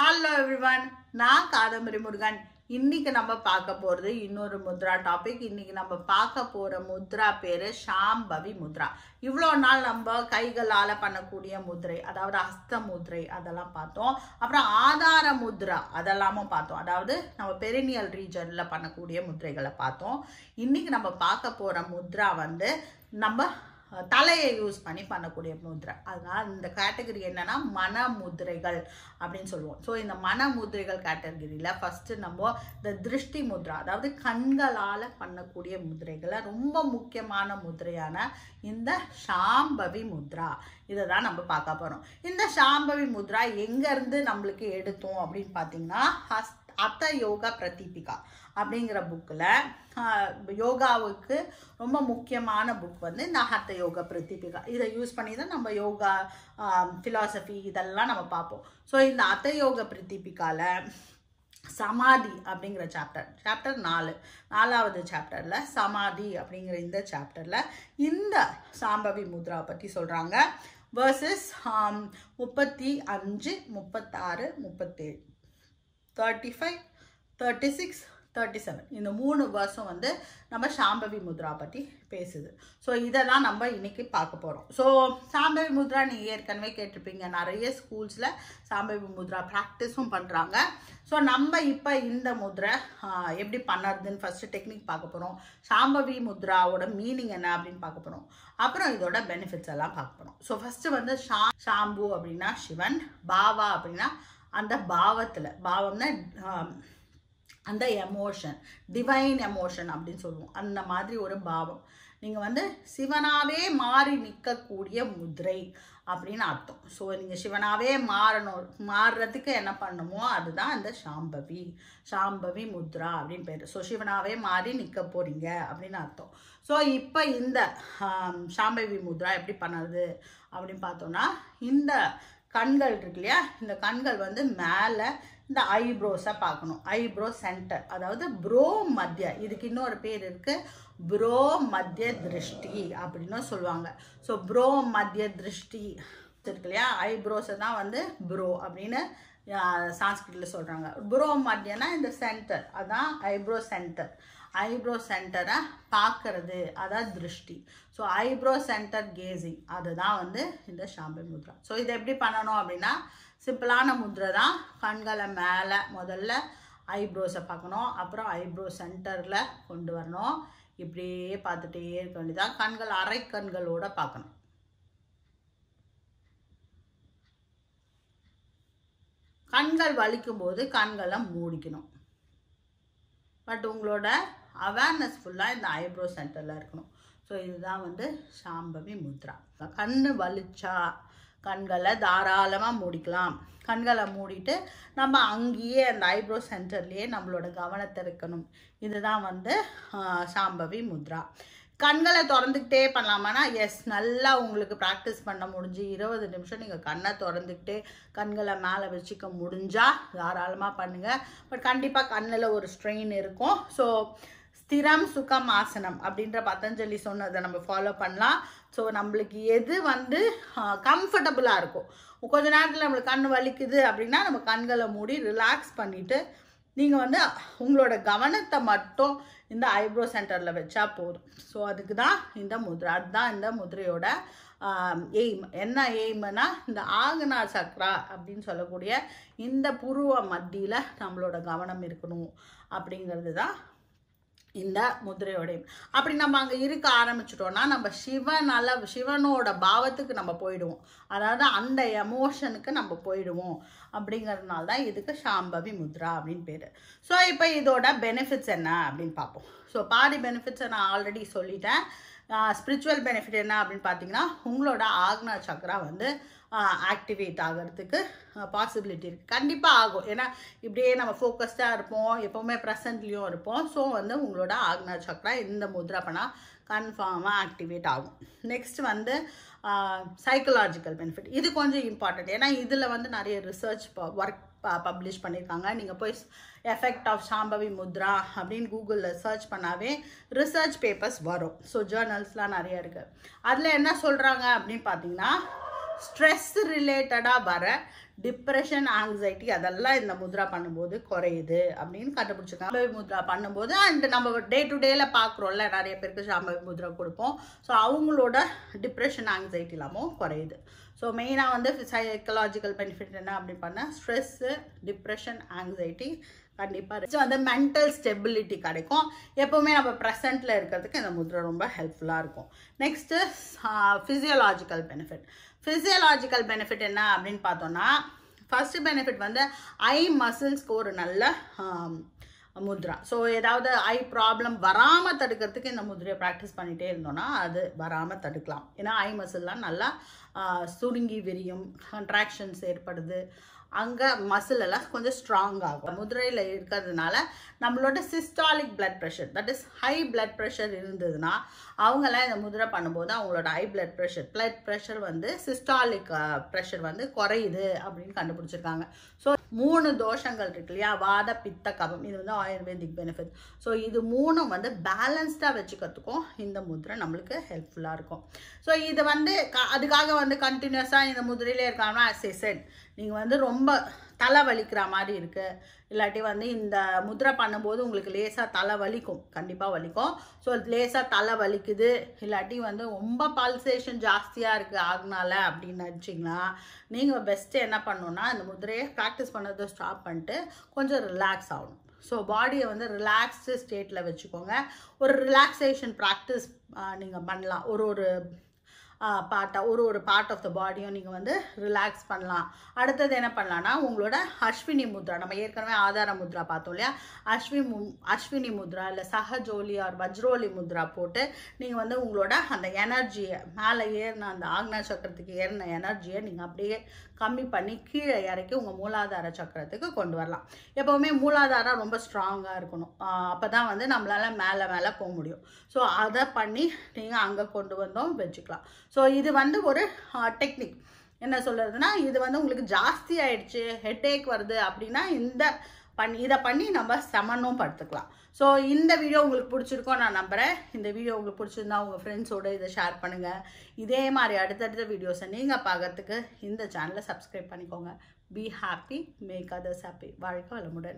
Hello everyone, நான் காதம்பரி முருகன். இன்னைக்கு நம்ம பார்க்க போறது இன்னொரு முத்ரா டாபிக். இன்னைக்கு நம்ம பார்க்க போற முத்ரா பேரு ஷாம்பவி முத்ரா. இவ்வளோ நாள் நம்ம கைகளால பண்ணக்கூடிய முத்ரை, அதாவது ஹஸ்த முத்ரை அதெல்லாம் பார்த்தோம். அப்புறம் ஆதார முத்ரா அதெல்லாமும் பார்த்தோம். அதாவது நம்ம பெரினியல் ரீஜன்ல பண்ணக்கூடிய முத்ரைகளை பார்த்தோம். இன்னைக்கு நம்ம பார்க்க போற முத்ரா வந்து நம்ம தலையை யூஸ் பண்ணி பண்ணக்கூடிய முத்ரை. அதனால் இந்த கேட்டகரி என்னன்னா மன முத்ரைகள் அப்படின்னு சொல்லுவோம். ஸோ இந்த மன முத்ரைகள் கேட்டகரியில் ஃபஸ்ட்டு நம்ம இந்த திருஷ்டி முத்ரா, அதாவது கண்களால் பண்ணக்கூடிய முத்ரைகளை ரொம்ப முக்கியமான முத்ரையான இந்த ஷாம்பவி முத்ரா இதை தான் நம்ம பார்க்க போகிறோம். இந்த ஷாம்பவி முத்ரா எங்கேருந்து நம்மளுக்கு எடுத்தோம் அப்படின்னு பார்த்தீங்கன்னா அத்த யோகா பிரதீபிகா அப்படிங்கிற புக்கில் யோகாவுக்கு ரொம்ப முக்கியமான புக் வந்து இந்த ஹத்த யோகா பிரதீபிகா. இதை யூஸ் பண்ணி தான் நம்ம யோகா ஃபிலாசபி இதெல்லாம் நம்ம பார்ப்போம். ஸோ இந்த அத்த யோகா பிரதீபிகாவில் சமாதி அப்படிங்கிற சாப்டர் 4வது சாப்டரில் சமாதி அப்படிங்கிற இந்த சாப்டரில் இந்த சாம்பவி முத்ரா பற்றி சொல்கிறாங்க. வேர்சஸ் 35, 36, 37, 35, 36, 37 இந்த 3 வருஷம் வந்து நம்ம ஷாம்பவி முத்ரா பற்றி பேசுது. ஸோ இதை தான் நம்ம இன்னைக்கு பார்க்க போகிறோம். ஸோ சாம்பவி முத்ரா நீங்கள் ஏற்கனவே கேட்டிருப்பீங்க. நிறைய ஸ்கூல்ஸில் சாம்பவி முத்ரா ப்ராக்டிஸும் பண்ணுறாங்க. ஸோ நம்ம இப்போ இந்த முத்ரை எப்படி பண்ணுறதுன்னு ஃபஸ்ட்டு டெக்னிக் பார்க்க போகிறோம். சாம்பவி முத்ராவோட மீனிங் என்ன அப்படின்னு பார்க்க போகிறோம். அப்புறம் இதோட பெனிஃபிட்ஸ் எல்லாம் பார்க்க போகிறோம். ஸோ ஃபஸ்ட்டு வந்து ஷாம்பு அப்படின்னா சிவன், பாவா அப்படின்னா அந்த பாவத்தில், பாவம்னா அந்த எமோஷன், டிவைன் எமோஷன் அப்படின்னு சொல்லுவோம். அந்த மாதிரி ஒரு பாவம். நீங்கள் வந்து சிவனாவே மாறி நிற்கக்கூடிய முத்ரை அப்படின்னு அர்த்தம். ஸோ நீங்கள் சிவனாவே மாறுறதுக்கு என்ன பண்ணணுமோ அதுதான் இந்த ஷாம்பவி முத்ரா அப்படின்னு பேர். ஸோ சிவனாவே மாறி நிற்க போறீங்க அப்படின்னு அர்த்தம். ஸோ இப்போ இந்த ஷாம்பவி முத்ரா எப்படி பண்ணுறது அப்படின்னு பார்த்தோம்னா, இந்த கண்கள் இருக்கு இல்லையா, இந்த கண்கள் வந்து மேலே இந்த ஐப்ரோஸை பார்க்கணும். ஐப்ரோ சென்டர், அதாவது ப்ரோ மத்திய, இதுக்கு இன்னொரு பேர் இருக்குது, ப்ரோ மத்திய திருஷ்டி அப்படின்னு சொல்லுவாங்க. ஸோ ப்ரோ மத்திய திருஷ்டி இருக்கு இல்லையா, ஐப்ரோஸை தான் வந்து ப்ரோ அப்படின்னு சான்ஸ்கிரிட்டில் சொல்கிறாங்க. ப்ரோ மத்தியனா இந்த சென்டர், அதான் ஐப்ரோ சென்டர். ஐப்ரோ சென்டரை பார்க்கறது அதான் திருஷ்டி. ஸோ ஐப்ரோ சென்டர் கேசிங் அதுதான் வந்து இந்த ஷாம்பவி முத்ரா. ஸோ இதை எப்படி பண்ணணும் அப்படின்னா, சிம்பிளான முத்ரை தான். கண்களை மேலே முதல்ல ஐப்ரோஸை பார்க்கணும், அப்புறம் ஐப்ரோ சென்டரில் கொண்டு வரணும். இப்படியே பார்த்துட்டே இருக்க வேண்டியதான். கண்கள் அரை கண்களோட பார்க்கணும். கண்கள் வலிக்கும் போது கண்களை மூடிக்கணும். பட் உங்களோட அவேர்னஸ் ஃபுல்லாக இந்த ஐப்ரோ சென்டரில் இருக்கணும். ஸோ இதுதான் வந்து ஷாம்பவி முத்ரா. கண்ணு வலிச்சா கண்களை தாராளமாக மூடிக்கலாம். கண்களை மூடிட்டு நம்ம அங்கேயே அந்த ஐப்ரோ சென்டர்லேயே நம்மளோட கவனத்தை இருக்கணும். இதுதான் வந்து ஷாம்பவி முத்ரா. கண்களை திறந்துக்கிட்டே பண்ணலாமான்னா எஸ், நல்லா உங்களுக்கு ப்ராக்டிஸ் பண்ண முடிஞ்சு 20 நிமிஷம் நீங்கள் கண்ணை திறந்துக்கிட்டே கண்களை மேலே வச்சுக்க முடிஞ்சால் தாராளமாக பண்ணுங்கள். பட் கண்டிப்பாக கண்ணில் ஒரு ஸ்ட்ரெயின் இருக்கும். ஸோ ஸ்திரம் சுகம் ஆசனம் அப்படின்ற பதஞ்சலி சொன்னதை நம்ம ஃபாலோ பண்ணலாம். ஸோ நம்மளுக்கு எது வந்து கம்ஃபர்டபுளாக இருக்கும். கொஞ்ச நேரத்தில் நம்மளுக்கு கண் வலிக்குது அப்படின்னா நம்ம கண்களை மூடி ரிலாக்ஸ் பண்ணிவிட்டு நீங்கள் வந்து உங்களோட கவனத்தை மட்டும் இந்த ஐப்ரோ சென்டரில் வச்சா போதும். ஸோ அதுக்கு தான் இந்த முத்ரா. அதுதான் இந்த முத்ரையோட எய்ம். என்ன எய்ம்னா, இந்த ஆக்னா சக்ரா அப்படின்னு சொல்லக்கூடிய இந்த புருவ மத்தியில் நம்மளோட கவனம் இருக்கணும் அப்படிங்கிறது தான் இந்த முத்ரையோட எய்ம். அப்படி நம்ம அங்கே இருக்க ஆரம்பிச்சிட்டோம்னா நம்ம சிவனோட பாவத்துக்கு நம்ம போயிடுவோம். அதாவது அந்த எமோஷனுக்கு நம்ம போயிடுவோம். அப்படிங்கிறதுனால தான் இதுக்கு ஷாம்பவி முத்ரா அப்படின்னு பேர். ஸோ இப்போ இதோட பெனிஃபிட்ஸ் என்ன அப்படின்னு பார்ப்போம். ஸோ பாதி பெனிஃபிட்ஸை நான் ஆல்ரெடி சொல்லிட்டேன். ஸ்பிரிச்சுவல் பெனிஃபிட் என்ன அப்படின்னு பார்த்தீங்கன்னா, உங்களோட ஆக்னா சக்ரா வந்து ஆக்டிவேட் ஆகிறதுக்கு பாசிபிலிட்டி இருக்குது. கண்டிப்பாக ஆகும். ஏன்னா இப்படியே நம்ம ஃபோக்கஸ்டாக இருப்போம், எப்போவுமே ப்ரெசன்ட்லேயும் இருப்போம். ஸோ வந்து உங்களோட ஆக்னா சக்ரா இந்த முத்ரா பண்ணால் கன்ஃபார்மாக ஆக்டிவேட் ஆகும். நெக்ஸ்ட் வந்து சைக்கலாஜிக்கல் பெனிஃபிட். இது கொஞ்சம் இம்பார்ட்டன்ட். ஏன்னா இதில் வந்து நிறைய ரிசர்ச் ஒர்க் பப்ளிஷ் பண்ணியிருக்காங்க. நீங்கள் போய் எஃபெக்ட் ஆஃப் ஷாம்பவி முத்ரா அப்படின்னு கூகுளில் சர்ச் பண்ணாவே ரிசர்ச் பேப்பர்ஸ் வரும். ஸோ ஜேர்னல்ஸ்லாம் நிறைய இருக்குது. அதில் என்ன சொல்கிறாங்க அப்படின்னு பார்த்தீங்கன்னா, ஸ்ட்ரெஸ் ரிலேட்டடாக வர டிப்ரெஷன், ஆங்ஸைட்டி அதெல்லாம் இந்த முத்ரா பண்ணும்போது குறையுது அப்படின்னு கண்டுபிடிச்சிருக்காங்க. சாம்பவி முத்ரா பண்ணும்போது அண்ட் நம்ம டே டு டேல பார்க்குறோம்ல, நிறைய பேருக்கு சாம்பவி முத்ரா கொடுப்போம். ஸோ அவங்களோட டிப்ரெஷன், ஆங்ஸைட்டி இல்லாமல் குறையுது. ஸோ மெயினாக வந்து சைக்கலாஜிக்கல் பெனிஃபிட் என்ன அப்படின்னு பண்ணால் ஸ்ட்ரெஸ்ஸு, டிப்ரெஷன், ஆங்ஸைட்டி கண்டிப்பாக வந்து மென்டல் ஸ்டெபிலிட்டி கிடைக்கும். எப்போவுமே நம்ம ப்ரெசண்ட்டில் இருக்கிறதுக்கு இந்த முத்ரா ரொம்ப ஹெல்ப்ஃபுல்லாக இருக்கும். Next physiological benefit. Physiological benefit என்ன அப்படின்னு பார்த்தோன்னா, ஃபர்ஸ்ட் பெனிஃபிட் வந்து ஐ மசில்ஸ்க்கு ஒரு நல்ல முத்ரா. ஸோ ஏதாவது ஐ ப்ராப்ளம் வராமல் தடுக்கிறதுக்கு இந்த முத்ரையை ப்ராக்டிஸ் பண்ணிகிட்டே இருந்தோன்னா அது வராமல் தடுக்கலாம். ஏன்னா ஐ மசில்லாம் நல்லா சுருங்கி விரியும், கண்ட்ராக்ஷன்ஸ் ஏற்படுது, அங்கே மசில் எல்லாம் கொஞ்சம் ஸ்ட்ராங் ஆகும். முதிரையில் இருக்கிறதுனால நம்மளோட systolic blood pressure, that is high blood pressure இருந்ததுன்னா அவங்கெல்லாம் இந்த முதிரை பண்ணும்போது அவங்களோட ஹை பிளட் ப்ரெஷர் வந்து சிஸ்டாலிக் ப்ரெஷர் வந்து குறையுது அப்படின்னு கண்டுபிடிச்சிருக்காங்க. ஸோ 3 தோஷங்கள் இருக்கு இல்லையா, வாத, பித்த, கபம், இது வந்து ஆயுர்வேதிக் பெனிஃபிட். ஸோ இது 3 வந்து பேலன்ஸ்டாக வச்சுக்கிறதுக்கும் இந்த முதிரை நம்மளுக்கு ஹெல்ப்ஃபுல்லாக இருக்கும். ஸோ இது வந்து அதுக்காக வந்து கண்டினியூஸாக இந்த முதிரையிலே இருக்காங்கன்னா செட் நீங்கள் வந்து ரொம்ப தலை வலிக்கிற மாதிரி இருக்குது, இல்லாட்டி வந்து இந்த முத்ரை பண்ணும்போது உங்களுக்கு லேசாக தலை வலிக்கும், கண்டிப்பாக வலிக்கும். ஸோ லேசாக தலை வலிக்குது, இல்லாட்டி வந்து ரொம்ப பல்சேஷன் ஜாஸ்தியாக இருக்குது ஆகுனால அப்படின்னு நினச்சிங்கன்னா நீங்கள் பெஸ்ட்டு என்ன பண்ணணுன்னா இந்த முதிரையை ப்ராக்டிஸ் பண்ணதை ஸ்டாப் பண்ணிட்டு கொஞ்சம் ரிலாக்ஸ் ஆகணும். ஸோ பாடியை வந்து ரிலாக்ஸ்டு ஸ்டேட்டில் வச்சுக்கோங்க. ஒரு ரிலாக்ஸேஷன் ப்ராக்டிஸ் நீங்கள் பண்ணலாம். ஒரு பார்ட் ஆஃப் த பாடியும் நீங்கள் வந்து ரிலாக்ஸ் பண்ணலாம். அடுத்தது என்ன பண்ணலான்னா உங்களோட அஸ்வினி முத்ரா, நம்ம ஏற்கனவே ஆதார முத்ரா பார்த்தோம் இல்லையா, அஸ்வினி முத்ரா இல்லை சஹஜோலி ஆர் வஜ்ரோலி முத்ரா போட்டு நீங்கள் வந்து உங்களோட அந்த எனர்ஜியை மேலே ஏறின அந்த ஆக்னா சக்கரத்துக்கு ஏறின எனர்ஜியை நீங்கள் அப்படியே கம்மி பண்ணி கீழே இறக்கி உங்கள் மூலாதார சக்கரத்துக்கு கொண்டு வரலாம். எப்போவுமே மூலாதாரம் ரொம்ப ஸ்ட்ராங்காக இருக்கணும், அப்போ தான் வந்து நம்மளால் மேலே போக முடியும். ஸோ அதை பண்ணி நீங்கள் அங்கே கொண்டு வந்தோம் வச்சுக்கலாம். ஸோ இது வந்து ஒரு டெக்னிக். என்ன சொல்கிறதுனா, இது வந்து உங்களுக்கு ஜாஸ்தி ஆயிடுச்சு, ஹெட்டேக் வருது அப்படின்னா இதை பண்ணி நம்ம சமனும் படுத்துக்கலாம். ஸோ இந்த வீடியோ உங்களுக்கு பிடிச்சிருக்கோம் நான் நம்புகிறேன். இந்த வீடியோ உங்களுக்கு பிடிச்சிருந்தா உங்கள் ஃப்ரெண்ட்ஸோடு இதை ஷேர் பண்ணுங்கள். இதே மாதிரி அடுத்தடுத்த வீடியோஸை நீங்கள் பார்க்கறதுக்கு இந்த சேனலை சப்ஸ்கிரைப் பண்ணிக்கோங்க. Be happy, make others happy. வாழ்க வளமுடன்.